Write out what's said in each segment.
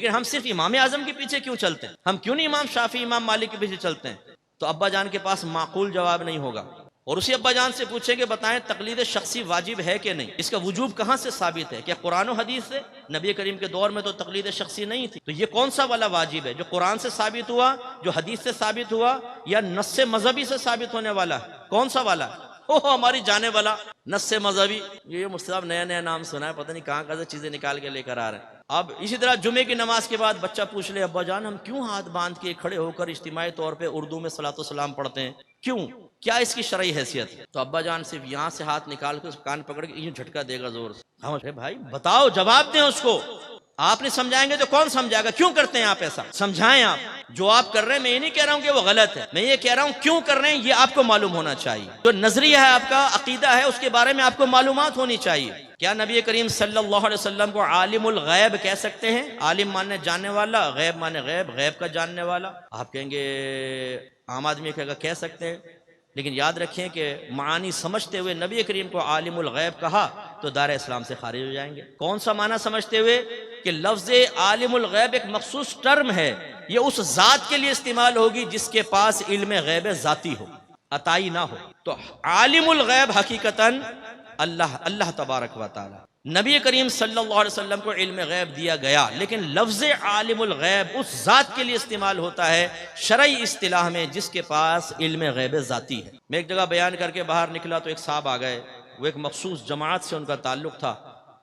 لیکن ہم صرف امام اعظم کے پیچھے کیوں چلتے ہیں؟ ہم کیوں نہیں امام شافعی امام مالک کے پیچھے چلتے ہیں؟ تو ابا جان کے پاس معقول جواب نہیں ہوگا، اور اسی ابا جان سے پوچھیں کہ بتائیں تقلید شخصی واجب ہے کہ نہیں، اس کا وجوب کہاں سے ثابت ہے؟ کیا قرآن و حدیث سے؟ نبی کریم کے دور میں تو تقلید شخصی نہیں تھی، تو یہ کون سا والا واجب ہے جو قرآن سے ثابت ہوا، جو حدیث سے ثابت ہوا، یا نص مذہبی سے ثابت ہونے والا ہے؟ کون سا والا؟ ہماری جانے والا نص مذہبی، یہ مصطفیٰ نیا نیا نام سنا ہے، پتہ نہیں کہاں کہاں سے چیزیں نکال کے لے کر آ رہے ہیں۔ اب اسی طرح جمعے کی نماز کے بعد بچہ پوچھ لے ابا جان ہم کیوں ہاتھ باندھ کے کھڑے ہو کر اجتماعی طور پہ اردو میں صلاۃ و سلام پڑھتے ہیں، کیوں، کیا اس کی شرعی حیثیت ہے؟ تو ابا جان صرف یہاں سے ہاتھ نکال کے اس کان پکڑ کے یوں جھٹکا دے گا زور سے۔ ہم بھائی بتاؤ، جواب دیں اس کو، آپ نہیں سمجھائیں گے تو کون سمجھائے گا؟ کیوں کرتے ہیں آپ ایسا؟ سمجھائیں آپ، جو آپ کر رہے ہیں میں یہ نہیں کہہ رہا ہوں کہ وہ غلط ہے، میں یہ کہہ رہا ہوں کیوں کر رہے ہیں یہ آپ کو معلوم ہونا چاہیے، جو نظریہ ہے آپ کا، عقیدہ ہے، اس کے بارے میں آپ کو معلومات ہونی چاہیے۔ کیا نبی کریم صلی اللہ علیہ وسلم کو عالم الغیب کہہ سکتے ہیں؟ عالم ماننے جاننے والا، غیب مانے غیب، غیب کا جاننے والا۔ آپ کہیں گے عام آدمی کہہ سکتے ہیں، لیکن یاد رکھیں کہ معانی سمجھتے ہوئے نبی کریم کو عالم الغیب کہا تو دار اسلام سے خارج ہو جائیں گے۔ کون سا معنی سمجھتے ہوئے؟ کہ لفظ عالم الغیب ایک مخصوص ٹرم ہے، یہ اس ذات کے لیے استعمال ہوگی جس کے پاس علم غیب ذاتی ہو، عطائی نہ ہو۔ تو عالم الغیب حقیقتاً اللہ تبارک و تعالی، نبی کریم صلی اللہ علیہ وسلم کو علم غیب دیا گیا، لیکن لفظ عالم الغیب اس ذات کے لیے استعمال ہوتا ہے شرعی اصطلاح میں جس کے پاس علم غیب ذاتی ہے۔ میں ایک جگہ بیان کر کے باہر نکلا تو ایک صاحب آ گئے، وہ ایک مخصوص جماعت سے ان کا تعلق تھا۔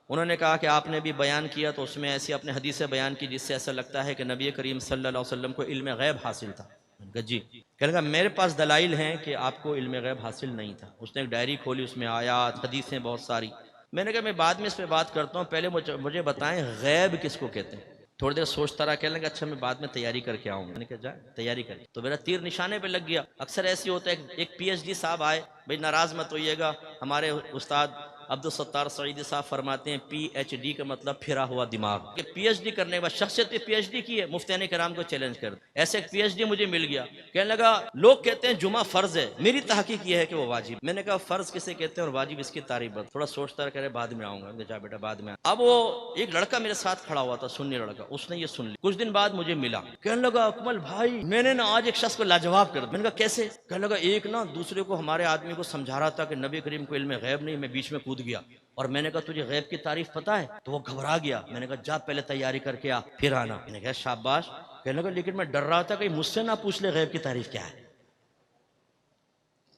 انہوں نے کہا کہ آپ نے بھی بیان کیا تو اس میں ایسی اپنے حدیثیں بیان کی جس سے ایسا لگتا ہے کہ نبی کریم صلی اللہ علیہ وسلم کو علم غیب حاصل تھا۔ میں نے کہا جی، کہنے لگا میرے پاس دلائل ہیں کہ آپ کو علم غیب حاصل نہیں تھا۔ اس نے ایک ڈائری کھولی، اس میں آیات حدیثیں بہت ساری۔ میں نے کہا میں بعد میں اس پہ بات کرتا ہوں، پہلے مجھے بتائیں غیب کس کو کہتے ہیں۔ تھوڑی دیر سوچتا رہا، کہنے لگا اچھا میں بعد میں تیاری کر کے آؤں گا۔ میں نے کہا جا تیاری کر، تو میرا تیر نشانے پہ لگ گیا۔ اکثر ایسی ہوتا ہے، ایک پی ایچ ڈی صاحب آئے، بھائی ناراض مت ہوئیے گا، ہمارے استاد عبدالستار سعیدی صاحب فرماتے ہیں پی ایچ ڈی کا مطلب پھرا ہوا دماغ، کہ پی ایچ ڈی کرنے کے بعد شخصیت پی ایچ ڈی کی ہے، مفتیان کرام کو چیلنج کر، ایسے ایک پی ایچ ڈی مجھے مل گیا، کہنے لگا لوگ کہتے ہیں جمعہ فرض ہے، میری تحقیق یہ ہے کہ وہ واجب۔ میں نے کہا فرض کسے کہتے ہیں اور واجب اس کی تعریف بت۔ تھوڑا سوچتا رہا، کہہ رہے بعد میں آؤں گا۔ جا بیٹا بعد میں۔ اب وہ ایک لڑکا میرے ساتھ کھڑا ہوا تھا، سنی لڑکا، اس نے یہ سن لی، کچھ دن بعد مجھے ملا، کہنے لگا اکمل بھائی میں نے آج ایک شخص کو لاجواب کر دیا۔ میں نے کہا کیسے؟ کہنے لگا ایک دوسرے کو ہمارے آدمی کو سمجھا رہا تھا کہ نبی کریم کو علم غیب نہیں، میں بیچ میں کود گیا، اور میں نے کہا تجھے غیب کی تعریف پتہ ہے؟ تو وہ گھبرا گیا۔ میں نے کہا جا پہلے تیاری کر کے آ پھر آنا۔ میں نے کہا شاباش۔ کہنے لگا لیکن میں ڈر رہا تھا کہ مجھ سے نہ پوچھ لے غیب کی تعریف کیا ہے۔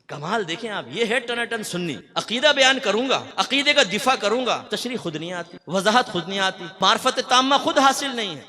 کمال دیکھیں آپ، یہ ہے ٹناٹن سنی۔ عقیدہ بیان کروں گا، عقیدے کا دفاع کروں گا، تشریح خود نہیں آتی، وضاحت خود نہیں آتی، معرفت تامہ خود حاصل نہیں ہے۔